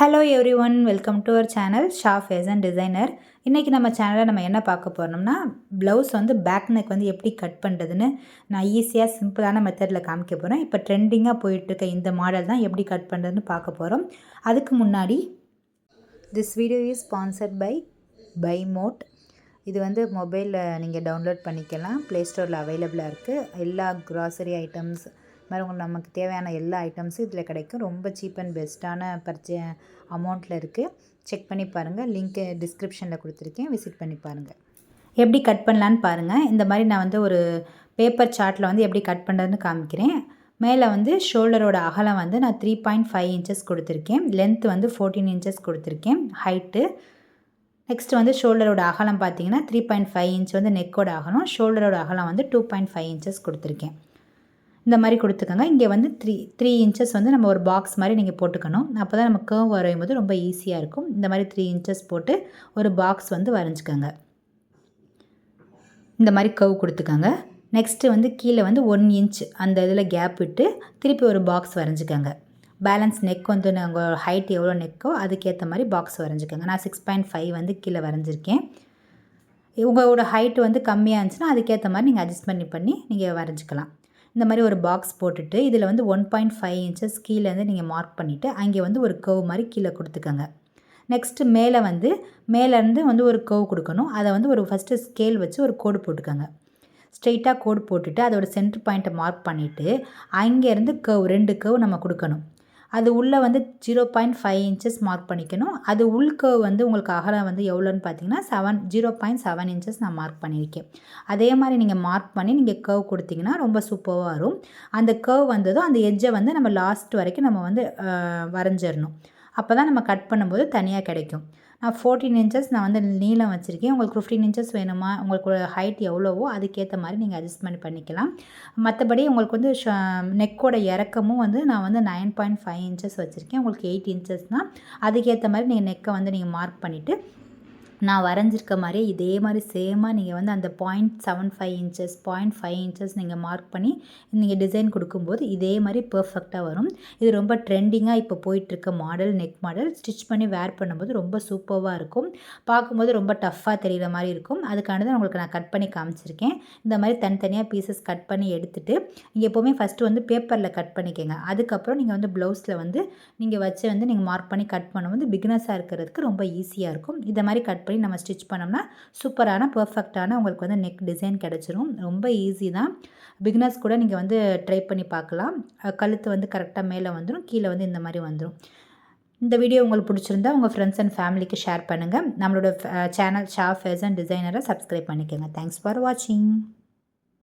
Hello everyone, welcome to our channel ஷா fashion designer. இன்றைக்கி நம்ம சேனலில் நம்ம என்ன பார்க்க போகிறோம்னா, ப்ளவுஸ் வந்து பேக் நெக் வந்து எப்படி கட் பண்ணுறதுன்னு நான் ஈஸியாக சிம்பிளான மெத்தடில் காமிக்க போகிறேன். இப்போ ட்ரெண்டிங்காக போயிட்டுருக்க இந்த மாடல் தான் எப்படி கட் பண்ணுறதுன்னு பார்க்க போகிறோம். அதுக்கு முன்னாடி this video is sponsored by Mod. இது வந்து மொபைலில் நீங்கள் டவுன்லோட் பண்ணிக்கலாம். ப்ளே ஸ்டோரில் அவைலபிளாக இருக்குது. எல்லா க்ராசரி ஐட்டம்ஸ் மாதிரி உங்களுக்கு நமக்கு தேவையான எல்லா ஐட்டம்ஸும் இதில் கிடைக்கும். ரொம்ப சீப் அண்ட் பெஸ்ட்டான அமௌண்ட்டில் இருக்குது. செக் பண்ணி பாருங்கள். லிங்க்கு டிஸ்கிரிப்ஷனில் கொடுத்துருக்கேன், விசிட் பண்ணி பாருங்கள். எப்படி கட் பண்ணலான்னு பாருங்கள். இந்த மாதிரி நான் வந்து ஒரு பேப்பர் சார்ட்டில் வந்து எப்படி கட் பண்ணுறதுன்னு காமிக்கிறேன். மேலே வந்து ஷோல்டரோட அகலம் வந்து நான் 3.5 இன்ச்சஸ் கொடுத்துருக்கேன். லென்த் வந்து 14 இன்ச்சஸ் கொடுத்துருக்கேன். ஹைட்டு நெக்ஸ்ட் வந்து ஷோல்டரோட அகலம் பார்த்தீங்கன்னா 3.5 இன்ச் வந்து நெக்கோட அகலம். ஷோல்டரோட அகலம் வந்து 2.5 இன்ச்சஸ் கொடுத்துருக்கேன். இந்த மாதிரி கொடுத்துக்கோங்க. இங்கே வந்து த்ரீ இன்ச்சஸ் வந்து நம்ம ஒரு பாக்ஸ் மாதிரி நீங்கள் போட்டுக்கணும். அப்போ தான் நம்ம கர்வ் வரையும் போது ரொம்ப ஈஸியாக இருக்கும். இந்த மாதிரி 3 இன்ச்சஸ் போட்டு ஒரு பாக்ஸ் வந்து வரைஞ்சிக்கோங்க. இந்த மாதிரி கர்வ் கொடுத்துக்கோங்க. நெக்ஸ்ட்டு வந்து கீழே வந்து 1 இன்ச் அந்த இதில் கேப் விட்டு திருப்பி ஒரு பாக்ஸ் வரைஞ்சிக்கோங்க. பேலன்ஸ் நெக் வந்து நாங்கள் ஹைட் எவ்வளோ நெக்கோ அதுக்கேற்ற மாதிரி பாக்ஸ் வரைஞ்சிக்கோங்க. நான் 6.5 வந்து கீழே வரைஞ்சிருக்கேன். உங்களோட ஹைட்டு வந்து கம்மியாக இருந்துச்சுன்னா அதுக்கேற்ற மாதிரி நீங்கள் அட்ஜஸ்ட் பண்ணி நீங்கள் வரைஞ்சிக்கலாம். இந்த மாதிரி ஒரு பாக்ஸ் போட்டுட்டு இதில் வந்து 1.5 இன்ச்சஸ் கீழேருந்து நீங்கள் மார்க் பண்ணிவிட்டு அங்கே வந்து ஒரு கர்வ் மாதிரி கீழே கொடுத்துக்கோங்க. நெக்ஸ்ட்டு மேலேருந்து வந்து ஒரு கர்வ் கொடுக்கணும். அதை வந்து ஒரு ஃபஸ்ட்டு ஸ்கேல் வச்சு ஒரு கோடு போட்டுக்கோங்க. ஸ்ட்ரெயிட்டாக கோடு போட்டுட்டு அதோட சென்டர் பாயிண்ட்டை மார்க் பண்ணிவிட்டு அங்கேருந்து ரெண்டு கர்வ் நம்ம கொடுக்கணும். அது உள்ளே வந்து 0.5 இன்ச்சஸ் மார்க் பண்ணிக்கணும். அது உள்கர்வ் வந்து உங்களுக்கு அகலம் வந்து எவ்வளோன்னு பார்த்தீங்கன்னா 0.7 இன்ச்சஸ் நான் மார்க் பண்ணியிருக்கேன். அதே மாதிரி நீங்கள் மார்க் பண்ணி நீங்கள் கர்வ் கொடுத்தீங்கன்னா ரொம்ப சூப்பராக வரும். அந்த கர்வ் வந்ததும் அந்த எட்ஜை வந்து நம்ம லாஸ்ட் வரைக்கும் நம்ம வந்து வரைஞ்சிடணும். அப்போ தான் நம்ம கட் பண்ணும்போது தனியாக கிடைக்கும். நான் 14 இன்ச்சஸ் நான் வந்து நீளம் வச்சுருக்கேன். உங்களுக்கு 15 இன்ச்சஸ் வேணுமா, உங்களுக்கு ஹைட் எவ்வளவோ அதுக்கேற்ற மாதிரி நீங்கள் அட்ஜஸ்ட்மெண்ட் பண்ணிக்கலாம். மற்றபடி உங்களுக்கு வந்து நெக்கோட இறக்கமும் வந்து நான் வந்து 9.5 இன்ச்சஸ் வச்சுருக்கேன். உங்களுக்கு 8 இன்ச்சஸ்னால் அதுக்கேற்ற மாதிரி நீங்கள் நெக்கை வந்து நீங்கள் மார்க் பண்ணிவிட்டு நான் வரைஞ்சிருக்க மாதிரியே இதே மாதிரி சேமாக நீங்கள் வந்து அந்த 0.75 இன்ச்சஸ் 0.5 இன்ச்சஸ் நீங்கள் மார்க் பண்ணி நீங்கள் டிசைன் கொடுக்கும்போது இதே மாதிரி பர்ஃபெக்டாக வரும். இது ரொம்ப ட்ரெண்டிங்காக இப்போ போயிட்டுருக்க மாடல், நெக் மாடல். ஸ்டிச் பண்ணி வேர் பண்ணும்போது ரொம்ப சூப்பராக இருக்கும். பார்க்கும்போது ரொம்ப டஃப்பாக தெரிகிற மாதிரி இருக்கும். அதுக்கான தான் உங்களுக்கு நான் கட் பண்ணி காமிச்சிருக்கேன். இந்த மாதிரி தனித்தனியாக பீசஸ் கட் பண்ணி எடுத்துகிட்டு நீங்கள் எப்போவுமே ஃபஸ்ட்டு வந்து பேப்பரில் கட் பண்ணிக்கோங்க. அதுக்கப்புறம் நீங்கள் வந்து ப்ளவுஸில் வந்து நீங்கள் வச்சு வந்து நீங்கள் மார்க் பண்ணி கட் பண்ணும்போது பிகினர்ஸாக இருக்கிறதுக்கு ரொம்ப ஈஸியாக இருக்கும். இதை மாதிரி கட் பண்ணி நம்ம ஸ்டிச் பண்ணோம்னா சூப்பரான பர்ஃபெக்டான உங்களுக்கு வந்து நெக் டிசைன் கிடச்சிரும். ரொம்ப ஈஸி தான். பிகினர்ஸ் கூட நீங்கள் வந்து ட்ரை பண்ணி பார்க்கலாம். கழுத்து வந்து கரெக்டாக மேலே வந்துடும், கீழே வந்து இந்த மாதிரி வந்துடும். இந்த வீடியோ உங்களுக்கு பிடிச்சிருந்தா உங்கள் ஃப்ரெண்ட்ஸ் அண்ட் ஃபேமிலிக்கு ஷேர் பண்ணுங்கள். நம்மளோட சேனல் ஷா ஃபேஷன் டிசைனரை சப்ஸ்கிரைப் பண்ணிக்கோங்க. தேங்க்ஸ் ஃபார் வாட்சிங்.